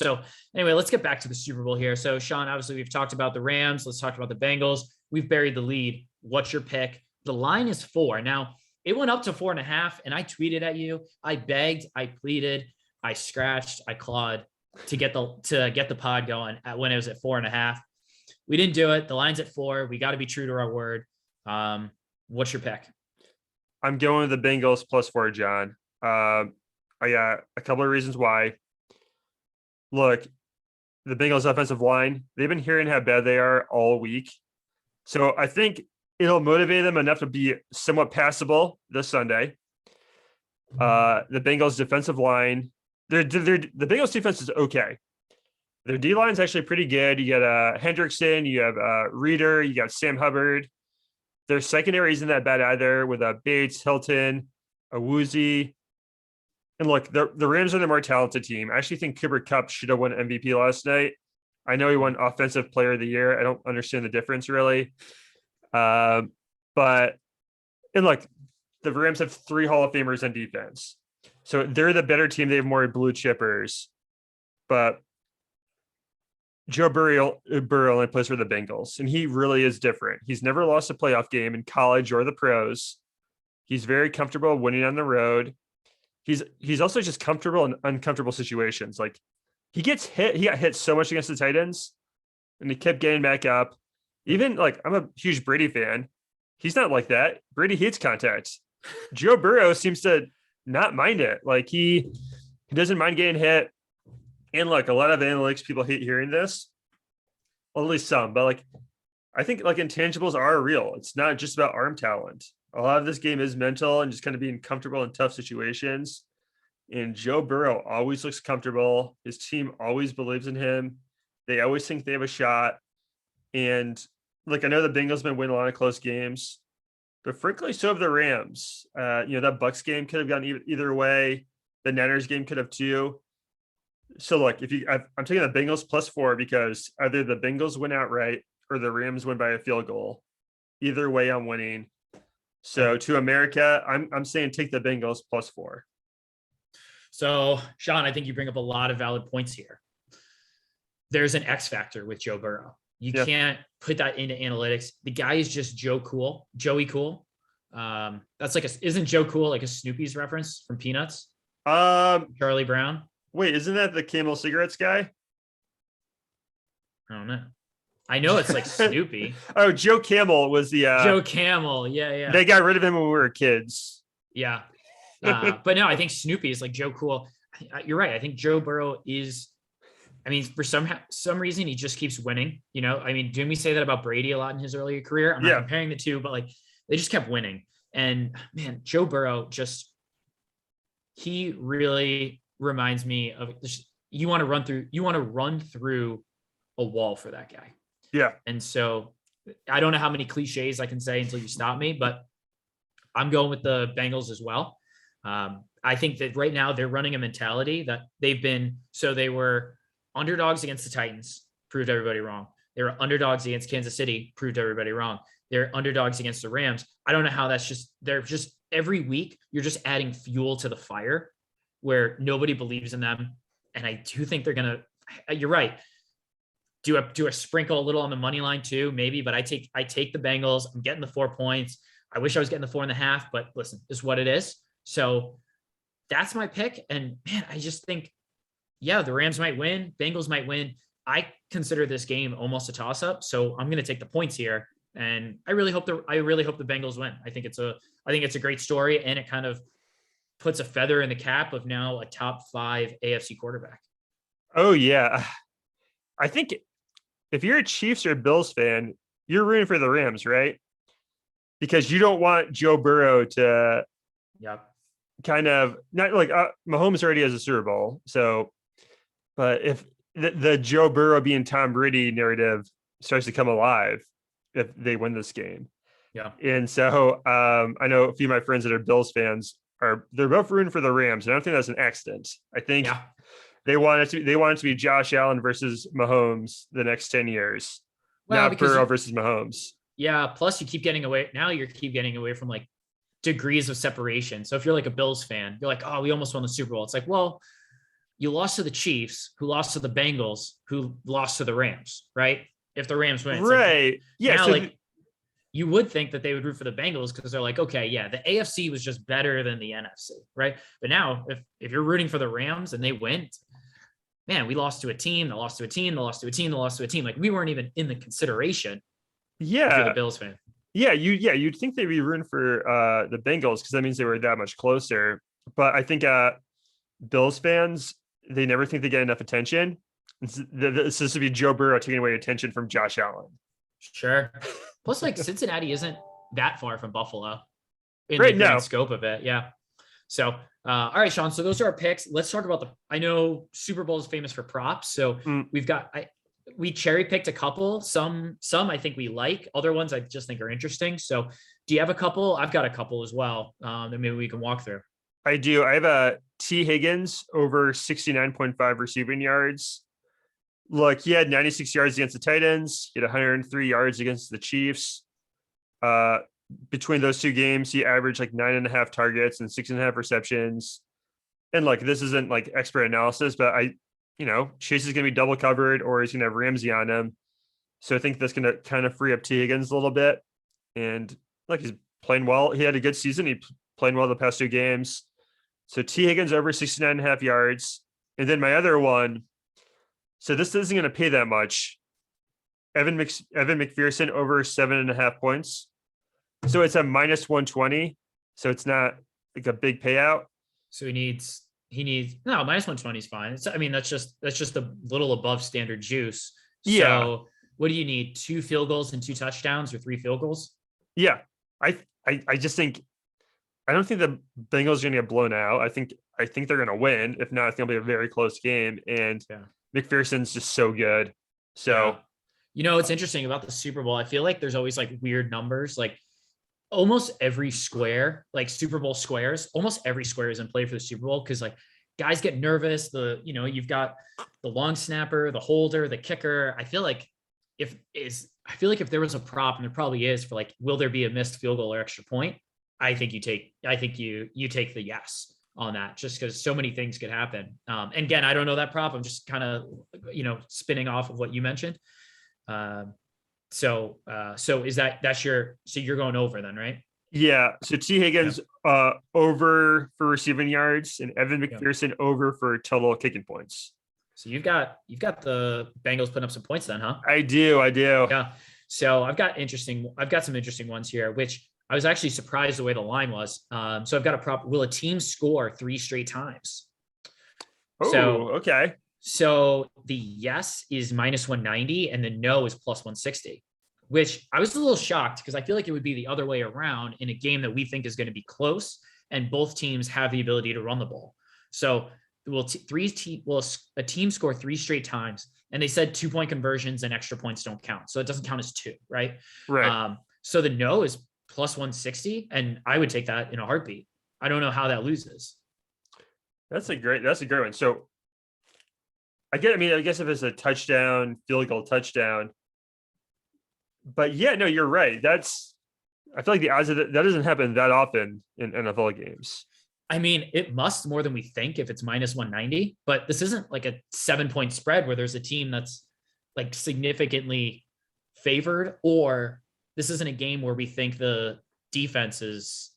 So anyway, let's get back to the Super Bowl here. So Sean, obviously we've talked about the Rams. Let's talk about the Bengals. We've buried the lead. What's your pick? The line is 4. Now it went up to 4.5 and I tweeted at you. I begged, I pleaded, I scratched, I clawed to get the pod going when it was at 4.5. We didn't do it. The line's at 4. We got to be true to our word. What's your pick? I'm going with the Bengals +4, John. I got a couple of reasons why. Look, the Bengals offensive line, they've been hearing how bad they are all week. So I think it'll motivate them enough to be somewhat passable this Sunday. The Bengals defensive line, the Bengals defense is okay. Their D line is actually pretty good. You got Hendrickson, you have Reader, you got Sam Hubbard. Their secondary isn't that bad either with Bates, Hilton, Awuzie. And look, the Rams are the more talented team. I actually think Cooper Kupp should have won MVP last night. I know he won Offensive Player of the Year. I don't understand the difference really. But look, the Rams have 3 Hall of Famers on defense. So they're the better team. They have more blue chippers. But Joe Burrow only plays for the Bengals, and he really is different. He's never lost a playoff game in college or the pros. He's very comfortable winning on the road. He's also just comfortable in uncomfortable situations. Like he got hit so much against the Titans and he kept getting back up. Even like I'm a huge Brady fan. He's not like that. Brady hates contact. Joe Burrow seems to not mind it. Like he doesn't mind getting hit. And like a lot of analytics people hate hearing this. At least some, but like I think like intangibles are real. It's not just about arm talent. A lot of this game is mental and just kind of being comfortable in tough situations. And Joe Burrow always looks comfortable. His team always believes in him. They always think they have a shot. And like, I know the Bengals been winning a lot of close games, but frankly, so have the Rams. That Bucks game could have gone either way. The Niners game could have too. So look, I'm taking the Bengals +4 because either the Bengals win outright or the Rams win by a field goal. Either way, I'm winning. So to America, I'm saying take the Bengals +4. So Sean, I think you bring up a lot of valid points here. There's an X factor with Joe Burrow. You can't put that into analytics. The guy is just Joey Cool. That's like isn't Joe Cool like a Snoopy's reference from Peanuts? Charlie Brown. Wait, isn't that the Camel Cigarettes guy? I don't know. I know it's like Snoopy. Oh, Joe Camel was the Joe Camel. Yeah. They got rid of him when we were kids. Yeah. But no, I think Snoopy is like Joe Cool. You're right. I think Joe Burrow is, for some reason, he just keeps winning. Didn't we say that about Brady a lot in his earlier career? I'm not comparing the two, but like they just kept winning. And man, Joe Burrow he really reminds me of you want to run through a wall for that guy. Yeah. And so I don't know how many cliches I can say until you stop me, but I'm going with the Bengals as well. I think that right now they're running a mentality that they were underdogs against the Titans, proved everybody wrong. They were underdogs against Kansas City, proved everybody wrong. They're underdogs against the Rams. I don't know how they're just every week you're just adding fuel to the fire where nobody believes in them. And I do think you're right. Do a sprinkle a little on the money line too, maybe, but I take the Bengals. I'm getting the 4 points. I wish I was getting the 4.5, but listen, this is what it is. So that's my pick. And man, I just think, the Rams might win. Bengals might win. I consider this game almost a toss up. So I'm going to take the points here. And I really hope the Bengals win. I think it's a great story. And it kind of puts a feather in the cap of now a top 5 AFC quarterback. Oh yeah. I think if you're a Chiefs or Bills fan, you're rooting for the Rams, right? Because you don't want Joe Burrow to kind of not like Mahomes already has a Super Bowl. So, but if the Joe Burrow being Tom Brady narrative starts to come alive, if they win this game. Yeah. And so I know a few of my friends that are Bills fans they're both rooting for the Rams. And I don't think that's an accident. I think they want it to be Josh Allen versus Mahomes the next 10 years. Not Burrow versus Mahomes. Yeah. Plus you keep getting away. Now you keep getting away from like degrees of separation. So if you're like a Bills fan, you're like, oh, we almost won the Super Bowl. It's like, well, you lost to the Chiefs, who lost to the Bengals, who lost to the Rams, right? If the Rams win, it's like Right. Yeah. now, So like you would think that they would root for the Bengals because they're like, okay, yeah, the AFC was just better than the NFC, right? But now, if you're rooting for the Rams and they win, man, we lost to a team, they lost to a team, they lost to a team, they lost to a team. Like we weren't even in the consideration if you're the yeah. Bills fan. You'd think they'd be rooting for the Bengals because that means they were that much closer. But I think Bills fans, they never think they get enough attention. This is to be Joe Burrow taking away attention from Josh Allen. Sure. Plus, like Cincinnati isn't that far from Buffalo in Right, the grand no. scope of it. Yeah. So, all right, Sean. So those are our picks. Let's talk about I know Super Bowl is famous for props. So we've got, we cherry picked a couple. Some I think we like. Other ones I just think are interesting. So, do you have a couple? I've got a couple as well. That maybe we can walk through. I do. I have a T. Higgins over 69.5 receiving yards. Look, he had 96 yards against the Titans. He had 103 yards against the Chiefs. Between those two games, he averaged like 9.5 targets and 6.5 receptions. And like, this isn't like expert analysis, but Chase is going to be double covered or he's going to have Ramsey on him. So I think that's going to kind of free up T. Higgins a little bit. And like, he's playing well. He had a good season. He played well the past two games. So T. Higgins over 69.5 yards. And then my other one, so this isn't going to pay that much. Evan McPherson over 7.5 points. So it's a minus 120. So it's not like a big payout. So he needs no, minus 120 is fine. I mean, that's just a little above standard juice. Yeah. So what do you need? 2 field goals and 2 touchdowns or 3 field goals? Yeah. I just think, I don't think the Bengals are going to get blown out. I think they're going to win. If not, it's going to be a very close game. And McPherson's just so good. So, it's interesting about the Super Bowl. I feel like there's always like weird numbers, like almost every square, like Super Bowl squares, almost every square is in play for the Super Bowl. Cause like guys get nervous. You've got the long snapper, the holder, the kicker. I feel like if there was a prop, and there probably is, for like, will there be a missed field goal or extra point? I think you take the yes on that, just because so many things could happen. And again, I don't know that prop. I'm just kind of, spinning off of what you mentioned. So you're going over then, right? Yeah. So T. Higgins over for receiving yards and Evan McPherson over for total kicking points. So you've got the Bengals putting up some points then, huh? I do. Yeah. So I've got some interesting ones here, which I was actually surprised the way the line was. So I've got a prop. Will a team score 3 straight times? Oh, okay. So the yes is minus 190 and the no is plus 160, which I was a little shocked because I feel like it would be the other way around in a game that we think is going to be close and both teams have the ability to run the ball. So will a team score 3 straight times? And they said 2-point conversions and extra points don't count. So it doesn't count as 2, right? Right. So the no is plus 160 and I would take that in a heartbeat. I don't know how that loses. That's a great one. So I guess if it's a touchdown, field goal touchdown, but yeah, no, you're right. I feel like the odds of that doesn't happen that often in NFL games. I mean, it must more than we think if it's minus 190, but this isn't like a 7-point spread where there's a team that's like significantly favored, or this isn't a game where we think the defense is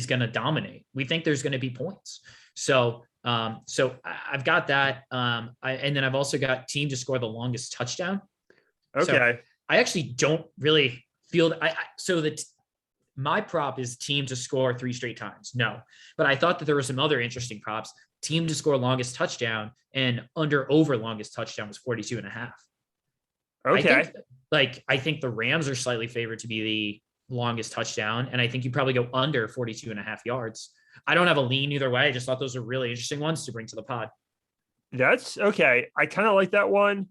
going to dominate. We think there's going to be points. So I've got that. And then I've also got team to score the longest touchdown. Okay. So I actually don't really feel my prop is team to score 3 straight times. No, but I thought that there were some other interesting props. Team to score longest touchdown and over longest touchdown was 42.5. Okay. I think the Rams are slightly favored to be the longest touchdown. And I think you probably go under 42.5 yards. I don't have a lean either way. I just thought those are really interesting ones to bring to the pod. That's okay. I kind of like that one.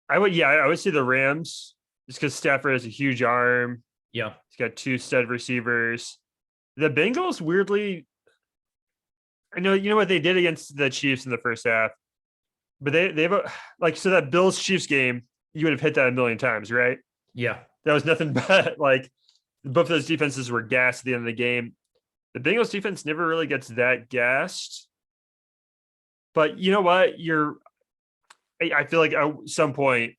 I would say the Rams just because Stafford has a huge arm. Yeah. He's got 2 stud receivers. The Bengals, weirdly, I know, you know what they did against the Chiefs in the first half, but they've so that Bills Chiefs game, you would have hit that a million times, right? Yeah. That was nothing but like both of those defenses were gassed at the end of the game. The Bengals defense never really gets that gassed. But you know what? I feel like at some point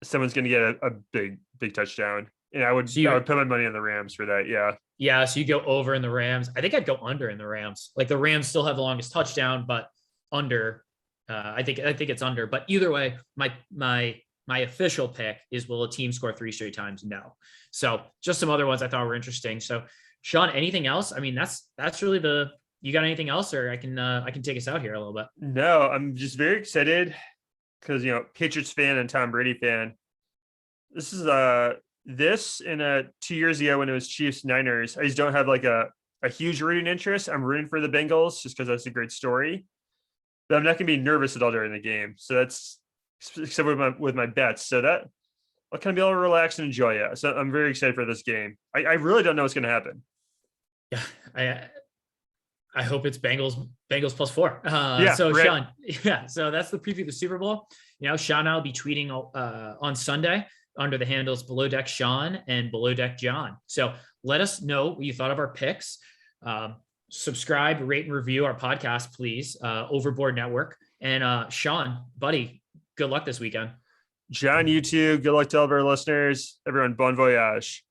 someone's going to get a big touchdown, and I would So you, put my money on the Rams for that. Yeah. yeah, so you go over in the Rams. I think I'd go under in the Rams. Like the Rams still have the longest touchdown, but under. I think it's under. But either way, my official pick is, will a team score 3 straight times? No. So just some other ones I thought were interesting. So Sean, anything else? I mean, that's really you got anything else, or I can take us out here a little bit. No, I'm just very excited because Patriots fan and Tom Brady fan. This is this in 2 years ago when it was Chiefs Niners. I just don't have like a huge rooting interest. I'm rooting for the Bengals just because that's a great story. But I'm not going to be nervous at all during the game. So that's except with my bets. So that I'll kind of be able to relax and enjoy it. So I'm very excited for this game. I really don't know what's going to happen. Yeah, I hope it's Bengals +4. Yeah, so right. Sean, yeah, so that's the preview of the Super Bowl. Sean and I'll be tweeting on Sunday under the handles Below Deck Sean and Below Deck John. So let us know what you thought of our picks. Subscribe, rate, and review our podcast, please. Overboard Network. And Sean, buddy, good luck this weekend. John, you too. Good luck to all of our listeners. Everyone, bon voyage.